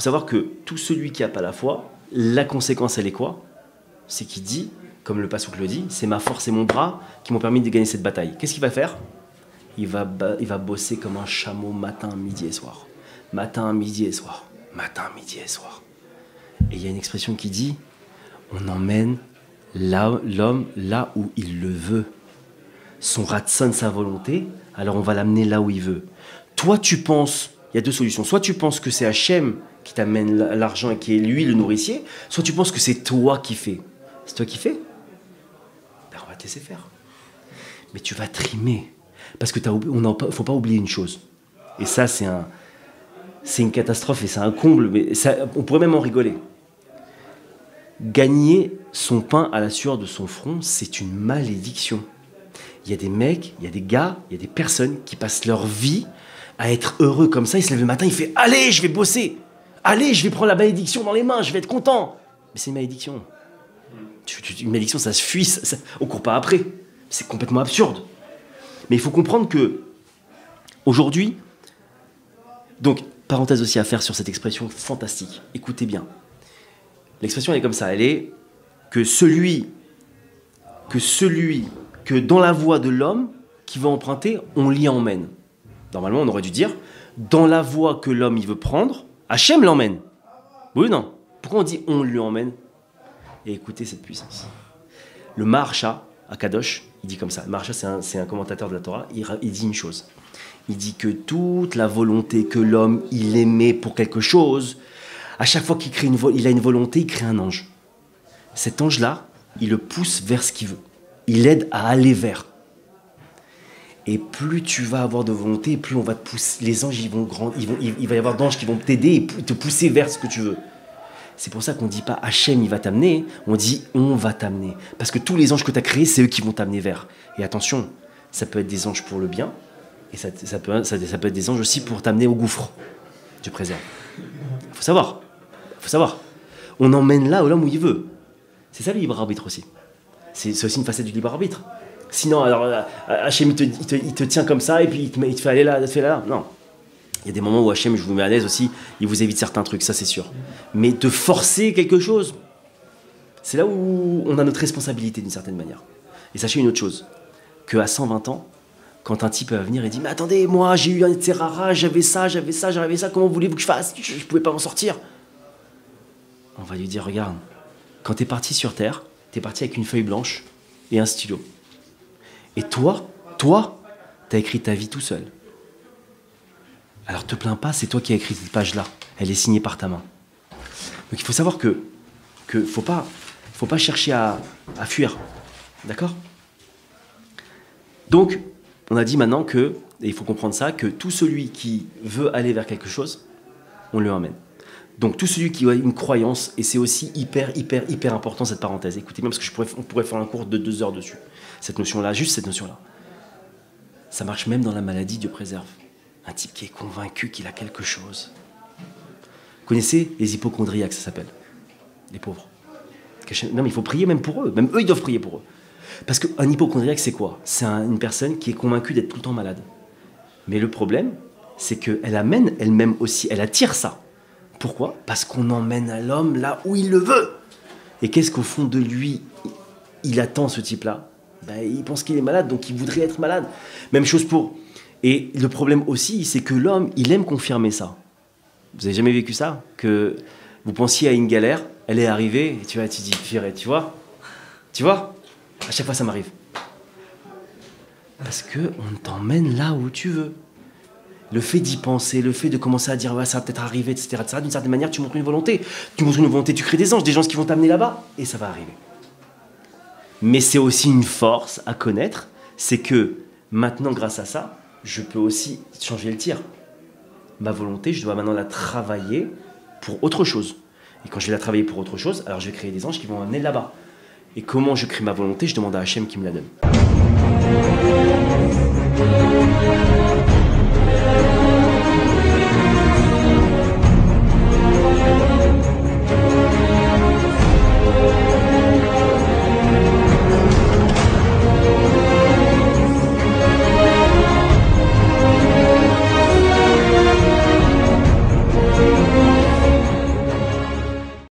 savoir que tout celui qui n'a pas la foi, la conséquence, elle est quoi? C'est qu'il dit, comme le Passouk le dit, c'est ma force et mon bras qui m'ont permis de gagner cette bataille. Qu'est-ce qu'il va faire? Il va bosser comme un chameau matin, midi et soir. Matin, midi et soir. Matin, midi et soir. Et il y a une expression qui dit, on emmène l'homme là où il le veut. Son ratson, sa volonté, alors on va l'amener là où il veut. Toi, tu penses, il y a deux solutions. Soit tu penses que c'est Hachem qui t'amène l'argent et qui est lui le nourricier, soit tu penses que c'est toi qui fais. C'est toi qui fais? Ben, on va te laisser faire. Mais tu vas trimer. Parce que faut pas oublier une chose. Et ça, c'est une catastrophe et c'est un comble, mais ça, on pourrait même en rigoler. Gagner son pain à la sueur de son front, c'est une malédiction. Il y a des mecs, il y a des gars, il y a des personnes qui passent leur vie à être heureux comme ça. Ils se lèvent le matin, ils font « Allez, je vais bosser. Allez, je vais prendre la malédiction dans les mains, je vais être content. » Mais c'est une malédiction. Une malédiction, ça se fuit, on ne court pas après. C'est complètement absurde. Mais il faut comprendre que, aujourd'hui, donc, parenthèse aussi à faire sur cette expression fantastique. Écoutez bien. L'expression, elle est comme ça. Elle est que que dans la voie de l'homme qui va emprunter, on l'y emmène. Normalement, on aurait dû dire, dans la voie que l'homme il veut prendre, Hachem l'emmène. Oui ou non? Pourquoi on dit on lui emmène? Et écoutez cette puissance. Le Maharsha, à Kadosh, il dit comme ça. Le Maharsha, c'est un commentateur de la Torah, il dit une chose. Il dit que toute la volonté que l'homme il émet pour quelque chose, à chaque fois qu'il a une volonté, il crée un ange. Cet ange-là, il le pousse vers ce qu'il veut. Il aide à aller vers. Et plus tu vas avoir de volonté, plus on va te pousser. Les anges, ils vont grandir. Il va y avoir d'anges qui vont t'aider et te pousser vers ce que tu veux. C'est pour ça qu'on ne dit pas Hachem, il va t'amener. On dit on va t'amener. Parce que tous les anges que tu as créés, c'est eux qui vont t'amener vers. Et attention, ça peut être des anges pour le bien. Et ça peut être des anges aussi pour t'amener au gouffre. Dieu préserve. Il faut savoir. On emmène là l'homme où il veut. C'est ça le libre arbitre aussi. C'est aussi une facette du libre arbitre. Sinon, alors, Hachem, il te tient comme ça et puis il te fait aller là, il te fait là. Non. Il y a des moments où Hachem, je vous mets à l'aise aussi, il vous évite certains trucs, ça c'est sûr. Mais de forcer quelque chose, c'est là où on a notre responsabilité d'une certaine manière. Et sachez une autre chose, qu'à 120 ans, quand un type va venir et dit « Mais attendez, moi j'ai eu un Terrara, j'avais ça, comment voulez-vous que je fasse? Je ne pouvais pas m'en sortir. » On va lui dire « Regarde, quand tu es parti sur Terre, tu es parti avec une feuille blanche et un stylo. Et toi, tu as écrit ta vie tout seul. Alors te plains pas, c'est toi qui as écrit cette page-là. Elle est signée par ta main. » Donc il faut savoir que faut pas chercher à fuir. D'accord? Donc, on a dit maintenant que, et il faut comprendre ça, que tout celui qui veut aller vers quelque chose, on le emmène. Donc tout celui qui a une croyance, et c'est aussi hyper important cette parenthèse. Écoutez bien, parce que on pourrait faire un cours de 2 heures dessus. Cette notion-là, juste cette notion-là. Ça marche même dans la maladie, Dieu préserve. Un type qui est convaincu qu'il a quelque chose. Vous connaissez les hypochondriaques, ça s'appelle. Les pauvres. Non, mais il faut prier même pour eux. Même eux, ils doivent prier pour eux. Parce qu'un hypochondriaque, c'est quoi? C'est une personne qui est convaincue d'être tout le temps malade. Mais le problème, c'est qu'elle amène elle-même aussi, elle attire ça. Pourquoi? Parce qu'on emmène à l'homme là où il le veut. Et qu'est-ce qu'au fond de lui, il attend ce type-là? Ben, il pense qu'il est malade, donc il voudrait être malade. Même chose pour... Et le problème aussi, c'est que l'homme, il aime confirmer ça. Vous avez jamais vécu ça? Que vous pensiez à une galère, elle est arrivée, et tu dis, tu vois? À chaque fois, ça m'arrive. Parce qu'on t'emmène là où tu veux. Le fait d'y penser, le fait de commencer à dire ouais, ça va peut-être arriver, etc., d'une certaine manière, tu montres une volonté. Tu montres une volonté, tu crées des anges qui vont t'amener là-bas, et ça va arriver. Mais c'est aussi une force à connaître, c'est que maintenant, grâce à ça, je peux aussi changer le tir. Ma volonté, je dois maintenant la travailler pour autre chose. Et quand je vais la travailler pour autre chose, alors je vais créer des anges qui vont m'amener là-bas. Et comment je crée ma volonté? Je demande à Hachem qui me la donne.